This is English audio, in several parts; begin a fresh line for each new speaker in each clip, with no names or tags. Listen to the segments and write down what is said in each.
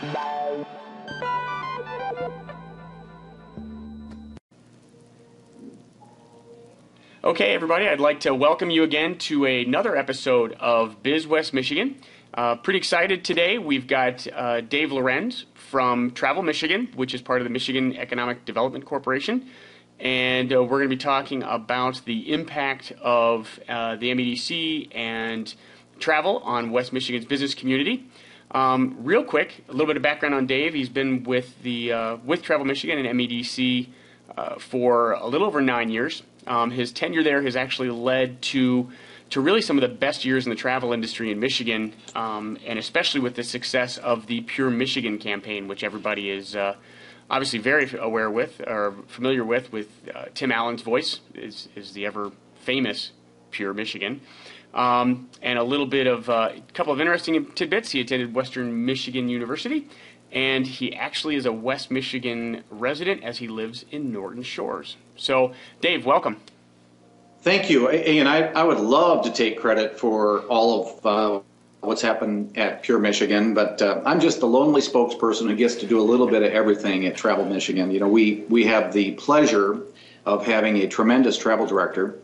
Okay, everybody, I'd like to welcome you again to another episode of BizWestMichigan. Pretty excited today. We've got Dave Lorenz from Trube, Michigan, which is part of the Michigan Economic Development Corporation. And we're going to be talking about the impact of the MEDC and travel on West Michigan's business community. Real quick, a little bit of background on Dave. He's been with Trube, Michigan and MEDC for a little over 9 years. His tenure there has actually led to really some of the best years in the travel industry in Michigan, and especially with the success of the Pure Michigan campaign, which everybody is obviously very aware with or familiar with Tim Allen's voice is the ever famous Pure Michigan. And a little bit of a couple of interesting tidbits. He attended Western Michigan University, and he actually is a West Michigan resident as he lives in Norton Shores. So, Dave, welcome.
Thank you. And I would love to take credit for all of what's happened at Pure Michigan, but I'm just the lonely spokesperson who gets to do a little bit of everything at Trube, Michigan. You know, we have the pleasure of having a tremendous travel director,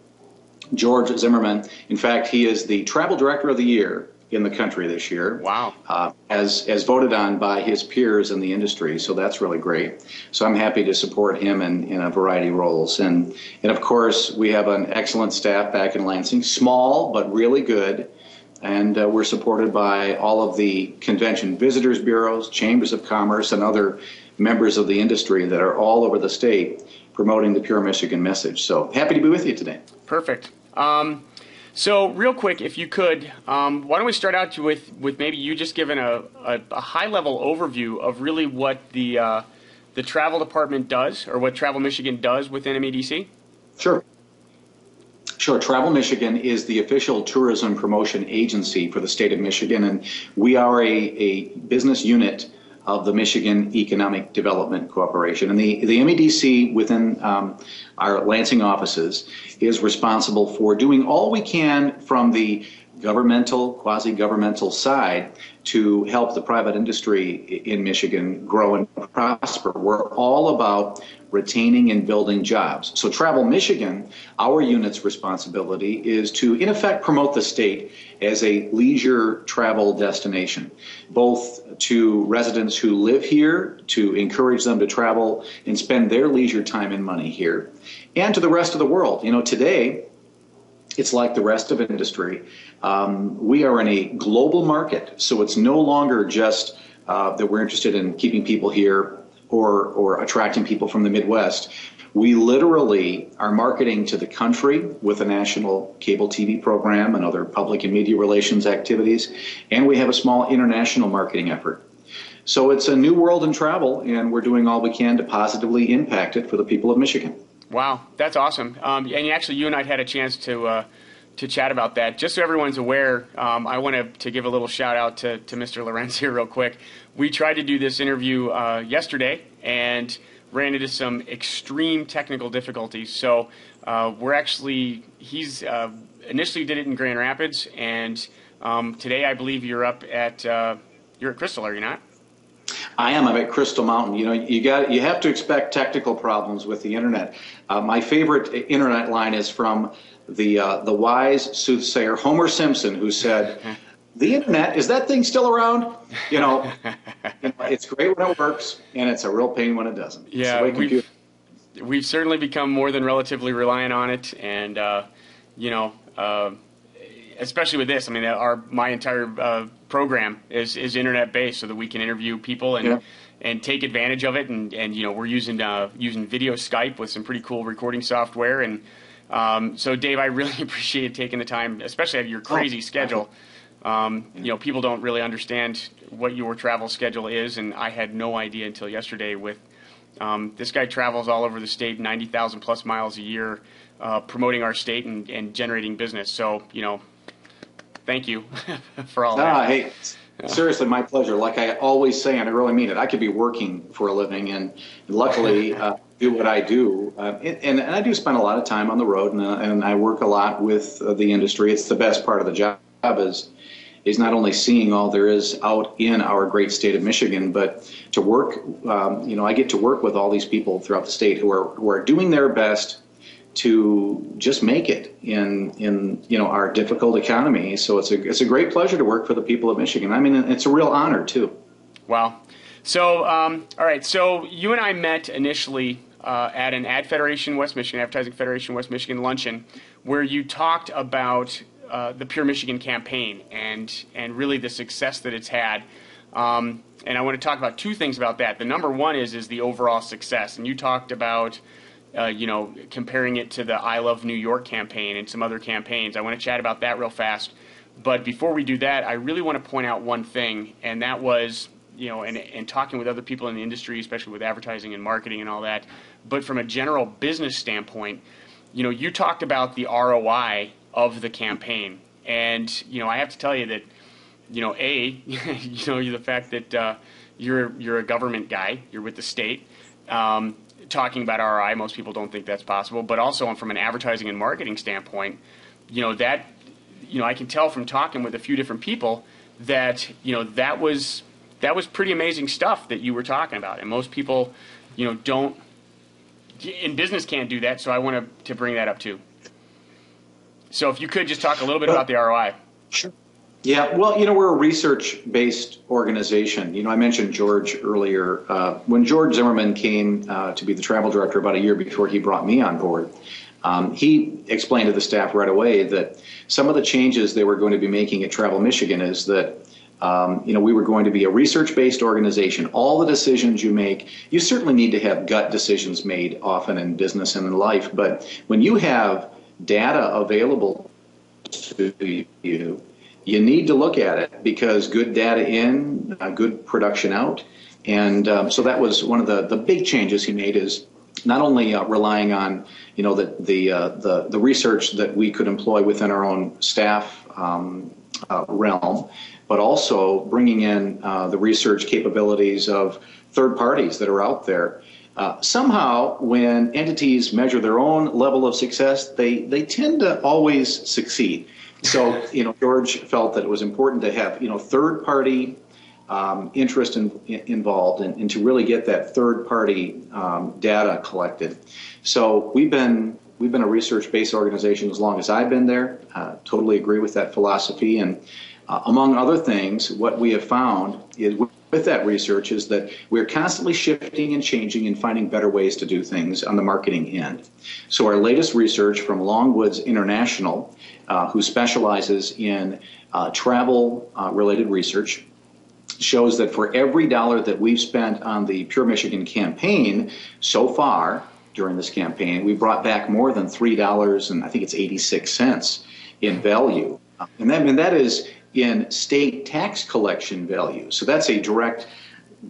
George Zimmerman. In fact, he is the travel director of the year in the country this year.
Wow.
As voted on by his peers in the industry, so that's really great. So I'm happy to support him in a variety of roles. And of course, we have an excellent staff back in Lansing, small but really good. And we're supported by all of the convention visitors bureaus, chambers of commerce, and other members of the industry that are all over the state promoting the Pure Michigan message. So happy to be with you today.
Perfect. So real quick, if you could, why don't we start out with maybe you just giving a high-level overview of really what the travel department does, or what Trube Michigan does within MEDC?
Sure. Trube Michigan is the official tourism promotion agency for the state of Michigan, and we are a business unit of the Michigan Economic Development Corporation. And the MEDC within our Lansing offices is responsible for doing all we can from the governmental, quasi-governmental side to help the private industry in Michigan grow and prosper. We're all about retaining and building jobs. So Trube Michigan, our unit's responsibility is to, in effect, promote the state as a leisure travel destination, both to residents who live here, to encourage them to travel and spend their leisure time and money here, and to the rest of the world. You know, today, it's like the rest of industry. We are in a global market, so it's no longer just that we're interested in keeping people here or attracting people from the Midwest. We literally are marketing to the country with a national cable TV program and other public and media relations activities, and we have a small international marketing effort. So it's a new world in travel, and we're doing all we can to positively impact it for the people of Michigan.
Wow, that's awesome. And actually, you and I had a chance to chat about that. Just so everyone's aware, I want to give a little shout out to Mr. Lorenz here real quick. We tried to do this interview yesterday and ran into some extreme technical difficulties. So he's initially did it in Grand Rapids, and today I believe you're at Crystal, are you not?
I am. I'm at Crystal Mountain. You know, you have to expect technical problems with the internet. My favorite internet line is from the wise soothsayer Homer Simpson, who said, "The internet, is that thing still around?" You know, it's great when it works, and it's a real pain when it doesn't.
Yeah, we've certainly become more than relatively reliant on it, and especially with this. I mean, my entire program is internet based, so that we can interview people and take advantage of it. And we're using video Skype with some pretty cool recording software. And so, Dave, I really appreciate taking the time, especially out of your crazy schedule. People don't really understand what your travel schedule is, and I had no idea until yesterday. With this guy travels all over the state, 90,000 plus miles a year, promoting our state and generating business. So, thank you for all that.
Hey, seriously, my pleasure. Like I always say, and I really mean it, I could be working for a living, and luckily do what I do. And I do spend a lot of time on the road, and I work a lot with the industry. It's the best part of the job is not only seeing all there is out in our great state of Michigan, but to work, I get to work with all these people throughout the state who are doing their best to just make it in our difficult economy. So it's a great pleasure to work for the people of Michigan. I mean, it's a real honor too.
Wow. So all right. So you and I met initially at an Advertising Federation West Michigan luncheon, where you talked about the Pure Michigan campaign and really the success that it's had. And I want to talk about two things about that. The number one is the overall success, and you talked about comparing it to the I Love New York campaign and some other campaigns. I want to chat about that real fast. But before we do that, I really want to point out one thing, and that was, and talking with other people in the industry, especially with advertising and marketing and all that, but from a general business standpoint, you talked about the ROI of the campaign. And, I have to tell you that, you're the fact that you're a government guy, you're with the state, talking about ROI, most people don't think that's possible, but also from an advertising and marketing standpoint, I can tell from talking with a few different people that, that was pretty amazing stuff that you were talking about. And most people, don't, in business can't do that, so I wanted to bring that up too. So if you could just talk a little bit about the ROI.
Sure. Yeah, well, we're a research-based organization. I mentioned George earlier. When George Zimmerman came to be the travel director about a year before he brought me on board, he explained to the staff right away that some of the changes they were going to be making at Travel Michigan is that we were going to be a research-based organization. All the decisions you make, you certainly need to have gut decisions made often in business and in life, but when you have data available to you, you need to look at it, because good data in, good production out. And so that was one of the big changes he made, is not only relying on the research that we could employ within our own staff realm, but also bringing in the research capabilities of third parties that are out there. Somehow, when entities measure their own level of success, they tend to always succeed. So, George felt that it was important to have, third-party interest involved and to really get that third-party data collected. So we've been a research-based organization as long as I've been there. Totally agree with that philosophy. And among other things, what we have found is with that research is that we're constantly shifting and changing and finding better ways to do things on the marketing end. So our latest research from Longwoods International, who specializes in travel-related research, shows that for every dollar that we've spent on the Pure Michigan campaign so far during this campaign, we brought back more than $3 and I think it's 86 cents in value. And that is in state tax collection value. So that's a direct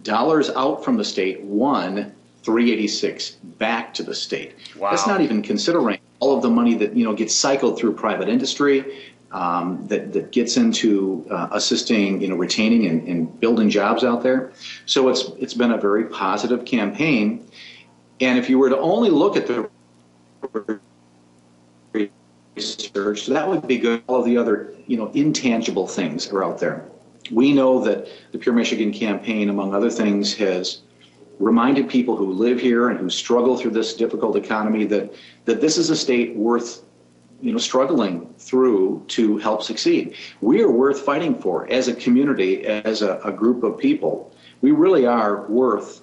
dollars out from the state, $386 back to the state.
Wow.
That's not even considering all of the money that gets cycled through private industry, that gets into assisting retaining and building jobs out there. So it's been a very positive campaign. And if you were to only look at the research, that would be good. All of the other intangible things are out there. We know that the Pure Michigan campaign, among other things, has reminded people who live here and who struggle through this difficult economy that this is a state worth struggling through to help succeed. We are worth fighting for as a community, as a group of people. We really are worth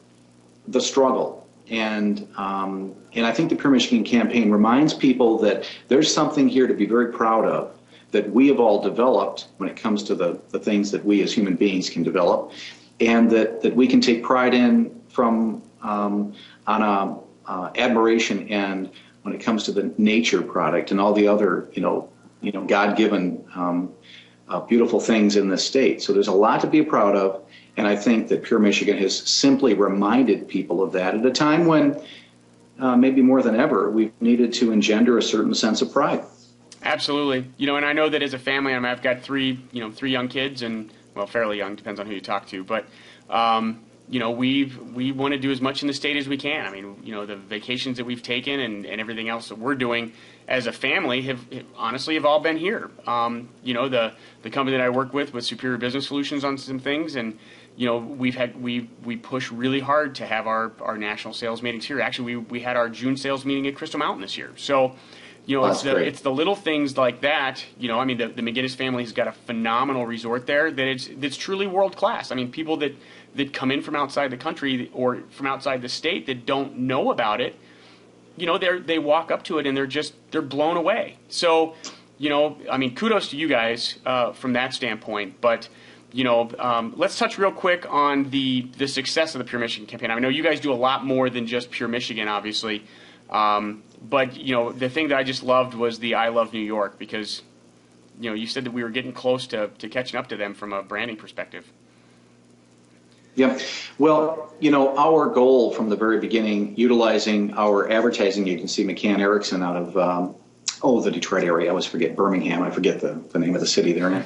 the struggle. And I think the Pure Michigan campaign reminds people that there's something here to be very proud of, that we have all developed when it comes to the things that we as human beings can develop, and that we can take pride in from on admiration and when it comes to the nature product and all the other God-given beautiful things in this state. So there's a lot to be proud of. And I think that Pure Michigan has simply reminded people of that at a time when maybe more than ever we've needed to engender a certain sense of pride.
Absolutely. And I know that as a family, I've got three young kids, and well, fairly young, depends on who you talk to. But we want to do as much in the state as we can. I mean, the vacations that we've taken and everything else that we're doing as a family have honestly all been here. The company that I work with Superior Business Solutions on some things, and we push really hard to have our national sales meetings here. Actually, we had our June sales meeting at Crystal Mountain this year. So, it's the little things like that. The McGinnis family has got a phenomenal resort there that's truly world class. I mean, people that come in from outside the country or from outside the state that don't know about it, they walk up to it and they're blown away. So, kudos to you guys from that standpoint. But let's touch real quick on the success of the Pure Michigan campaign. I know you guys do a lot more than just Pure Michigan, obviously. But the thing that I just loved was the I Love New York, because you said that we were getting close to catching up to them from a branding perspective.
Yeah. Well, our goal from the very beginning, utilizing our advertising agency, McCann Erickson, out of the Detroit area. I always forget Birmingham. I forget the name of the city they're in.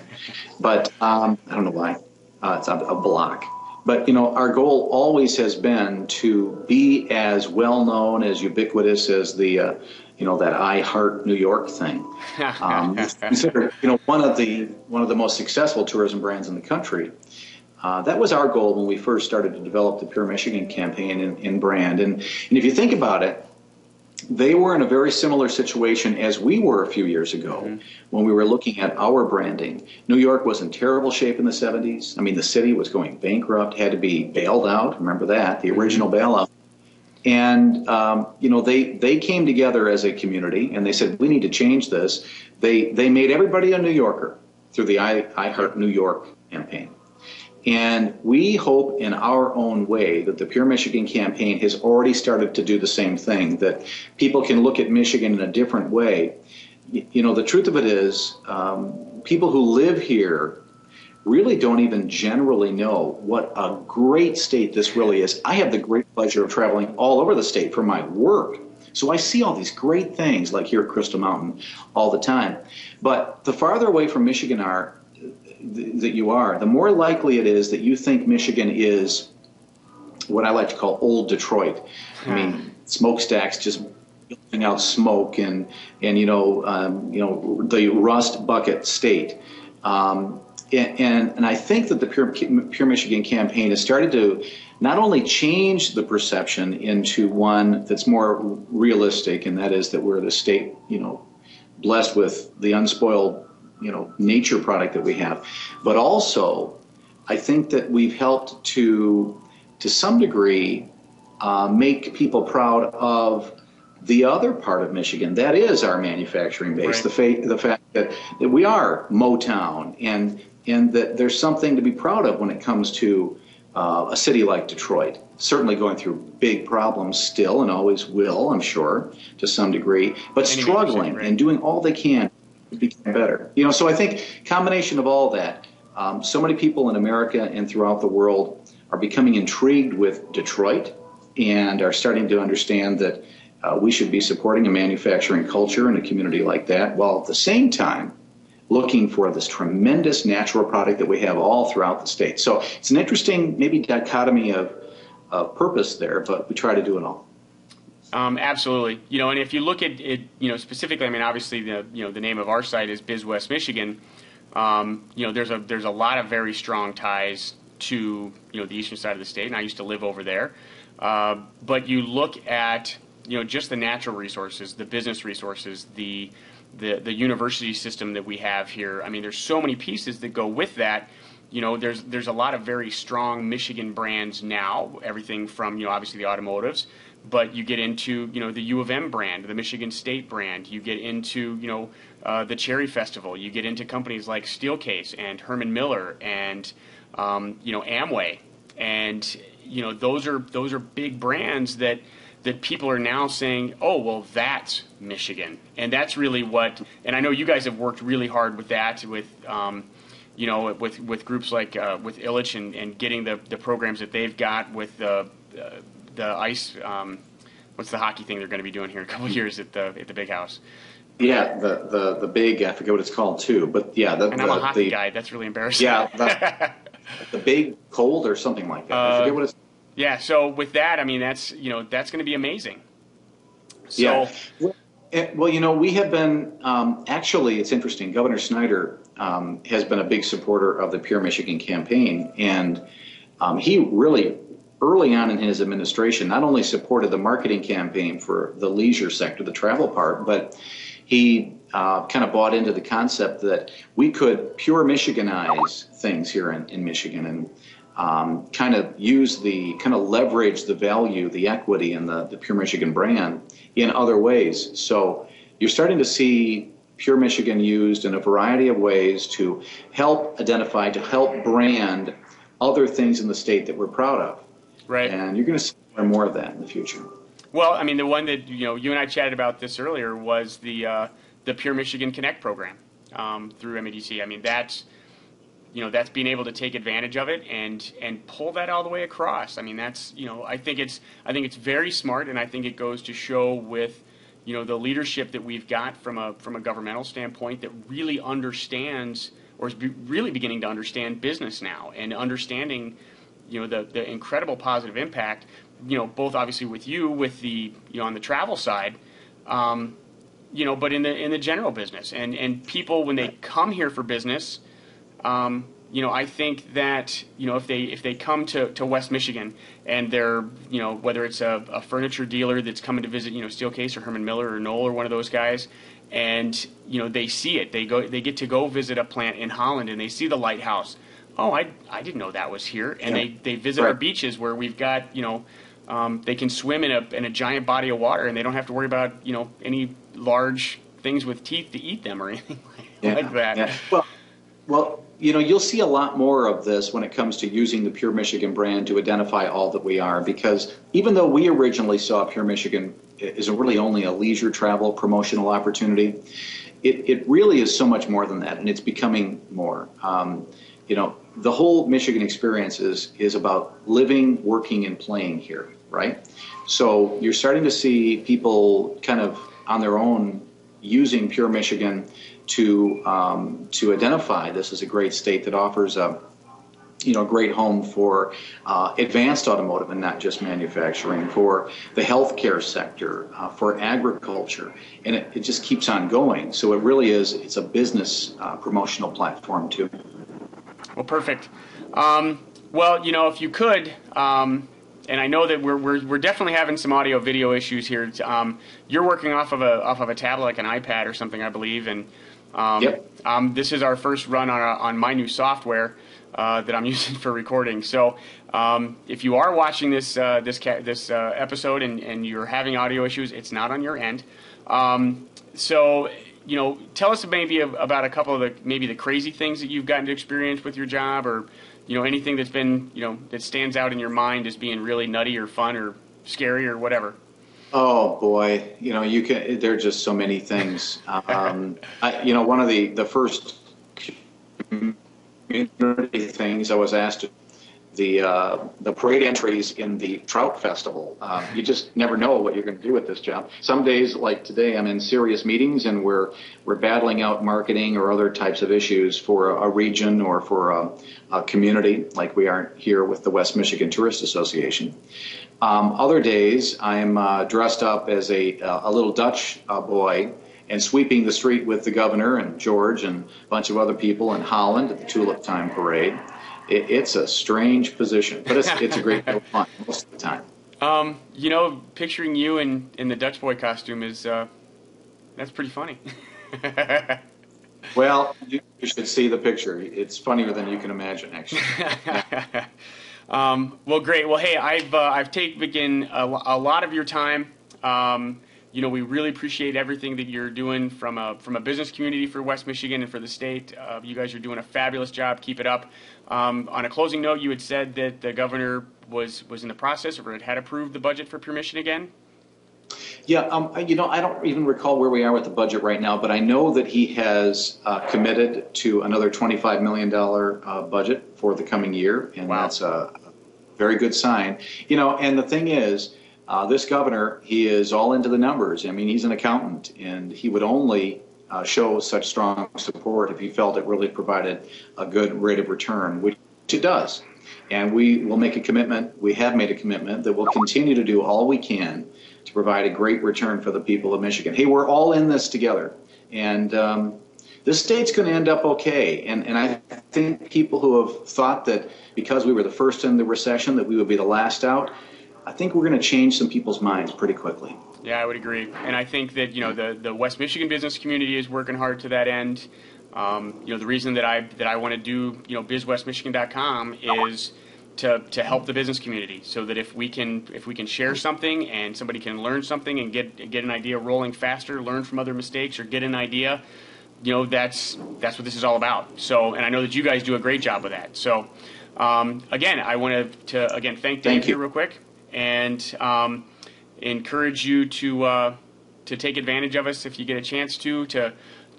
But I don't know why. It's a block. But, our goal always has been to be as well known, as ubiquitous as the, that I Heart New York thing. Considered, one of the most successful tourism brands in the country. That was our goal when we first started to develop the Pure Michigan campaign in brand. And if you think about it, they were in a very similar situation as we were a few years ago when we were looking at our branding. New York was in terrible shape in the 70s. I mean, the city was going bankrupt, had to be bailed out. Remember that, the original bailout. And, they came together as a community and they said, we need to change this. They made everybody a New Yorker through the I Heart New York campaign. And we hope in our own way that the Pure Michigan campaign has already started to do the same thing, that people can look at Michigan in a different way. The truth of it is people who live here really don't even generally know what a great state this really is. I have the great pleasure of traveling all over the state for my work. So I see all these great things like here at Crystal Mountain all the time. But the farther away from Michigan that you are, the more likely it is that you think Michigan is what I like to call old Detroit. I mean, smokestacks just building out smoke and the rust bucket state. And I think that the Pure Michigan campaign has started to not only change the perception into one that's more realistic, and that is that we're the state, blessed with the unspoiled nature product that we have. But also, I think that we've helped to some degree, make people proud of the other part of Michigan. That is our manufacturing base, right. The fact that we are Motown, and that there's something to be proud of when it comes to a city like Detroit. Certainly going through big problems still, and always will, I'm sure, to some degree, but struggling and doing all they can become better. So I think combination of all that, so many people in America and throughout the world are becoming intrigued with Detroit and are starting to understand that we should be supporting a manufacturing culture in a community like that, while at the same time looking for this tremendous natural product that we have all throughout the state. So it's an interesting maybe dichotomy of purpose there, but we try to do it all.
Absolutely. And if you look at it, specifically, I mean, obviously the name of our site is BizWestMichigan. There's a lot of very strong ties to, the eastern side of the state, and I used to live over there. But you look at, just the natural resources, the business resources, the university system that we have here. I mean, there's so many pieces that go with that. There's a lot of very strong Michigan brands now, everything from, obviously the automotives. But you get into, the U of M brand, the Michigan State brand. You get into, the Cherry Festival. You get into companies like Steelcase and Herman Miller and, Amway. And, those are big brands that people are now saying, oh, well, that's Michigan. And that's really what, and I know you guys have worked really hard with that, with groups like with Illich and getting the programs that they've got with the ice, what's the hockey thing they're going to be doing here in a couple of years at the big house? Yeah,
the big, I forget what it's called too, but yeah.
And I'm a hockey guy. That's really embarrassing.
Yeah, the big cold or something like that. I forget what it's.
Yeah. So with that, I mean, that's that's going to be amazing. So,
Yeah. Well, we have been, actually, it's interesting. Governor Snyder has been a big supporter of the Pure Michigan campaign. And he really, early on in his administration, not only supported the marketing campaign for the leisure sector, the travel part, but he kind of bought into the concept that we could pure Michiganize things here in Michigan and kind of leverage the value, the equity, and the Pure Michigan brand in other ways. So you're starting to see Pure Michigan used in a variety of ways to help identify, to help brand other things in the state that we're proud of.
Right.
And you're going to see more of that in the future.
Well, I mean, the one that you and I chatted about this earlier was the Pure Michigan Connect program through MEDC. I mean, that's being able to take advantage of it and pull that all the way across. I mean, that's I think it's very smart, and I think it goes to show with the leadership that we've got from a governmental standpoint that really understands, or is really beginning to understand, business now, and understanding the incredible positive impact, both obviously with the on the travel side, but in the general business, and people when they come here for business. I think that if they come to West Michigan and they're whether it's a furniture dealer that's coming to visit Steelcase or Herman Miller or Knoll or one of those guys, and they see it, they get to go visit a plant in Holland and they see the lighthouse. Oh, I didn't know that was here, and they visit our beaches where we've got they can swim in a giant body of water and they don't have to worry about any large things with teeth to eat them or anything like that.
Yeah. Well, you'll see a lot more of this when it comes to using the Pure Michigan brand to identify all that we are, because even though we originally saw Pure Michigan as really only a leisure travel promotional opportunity, it really is so much more than that, and it's becoming more. The whole Michigan experience is about living, working, and playing here, right? So you're starting to see people kind of on their own using Pure Michigan to identify this as a great state that offers a great home for advanced automotive and not just manufacturing, for the healthcare sector, for agriculture, and it just keeps on going. So it really it's a business promotional platform too.
Well, perfect. If you could. And I know that we're definitely having some audio video issues here. You're working off of a tablet, like an iPad or something, I believe, and this is our first run on my new software that I'm using for recording. So if you are watching this episode and you're having audio issues, it's not on your end. So tell us maybe about a couple of the crazy things that you've gotten to experience with your job, or anything that's been, that stands out in your mind as being really nutty or fun or scary or whatever.
Oh boy, there are just so many things. One of the first community things I was asked to the parade entries in the Trout Festival. You just never know what you're going to do with this job. Some days, like today, I'm in serious meetings and we're battling out marketing or other types of issues for a region or for a community, like we are here with the West Michigan Tourist Association. Other days, I'm dressed up as a little Dutch boy and sweeping the street with the governor and George and a bunch of other people in Holland at the Tulip Time Parade. It's a strange position, but it's a great deal of fun most of the time.
Picturing you in the Dutch boy costume is that's pretty funny.
Well, you should see the picture. It's funnier than you can imagine, actually.
Well, great. Well, hey, I've taken a lot of your time. We really appreciate everything that you're doing from a business community for West Michigan and for the state. You guys are doing a fabulous job. Keep it up. On a closing note, you had said that the governor was in the process or had approved the budget for Pure Michigan again.
Yeah, I don't even recall where we are with the budget right now, but I know that he has committed to another $25 million budget for the coming year, and
wow.
That's a very good sign. And the thing is, this governor, he is all into the numbers. I mean, he's an accountant, and he would only show such strong support if he felt it really provided a good rate of return, which it does. And we will make a commitment, we have made a commitment, that we'll continue to do all we can to provide a great return for the people of Michigan. Hey, we're all in this together. And this state's going to end up okay. And I think people who have thought that because we were the first in the recession that we would be the last out, I think we're going to change some people's minds pretty quickly.
Yeah, I would agree. And I think that, the West Michigan business community is working hard to that end. The reason that I want to do, BizWestMichigan.com is to help the business community, so that if we can share something and somebody can learn something and get an idea rolling faster, learn from other mistakes, or get an idea, that's what this is all about. So, and I know that you guys do a great job with that. So, again, I want to thank Dave here real quick, and encourage you to take advantage of us if you get a chance to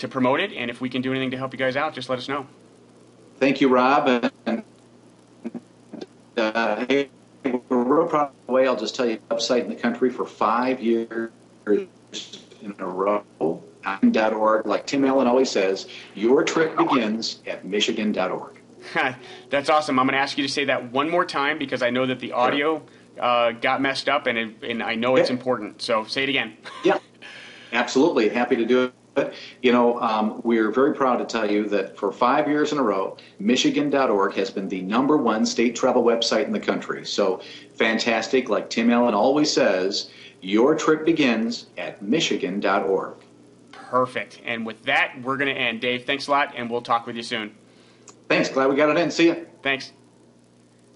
promote it. And if we can do anything to help you guys out, just let us know.
Thank you, Rob. And hey, we're real proud of the way. I'll just tell you, website in the country for 5 years in a row. .org. Like Tim Allen always says, your trip begins at Michigan.org.
That's awesome. I'm going to ask you to say that one more time, because I know that the audio got messed up, and I know it's important. So say it again.
Yeah, absolutely. Happy to do it. We're very proud to tell you that for 5 years in a row, Michigan.org has been the #1 state travel website in the country. So fantastic. Like Tim Allen always says, your trip begins at Michigan.org.
Perfect. And with that, we're going to end. Dave, thanks a lot, and we'll talk with you soon.
Thanks. Glad we got it in. See you.
Thanks.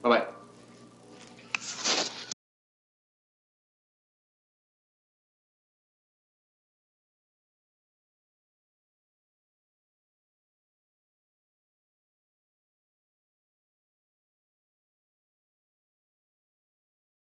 Bye-bye.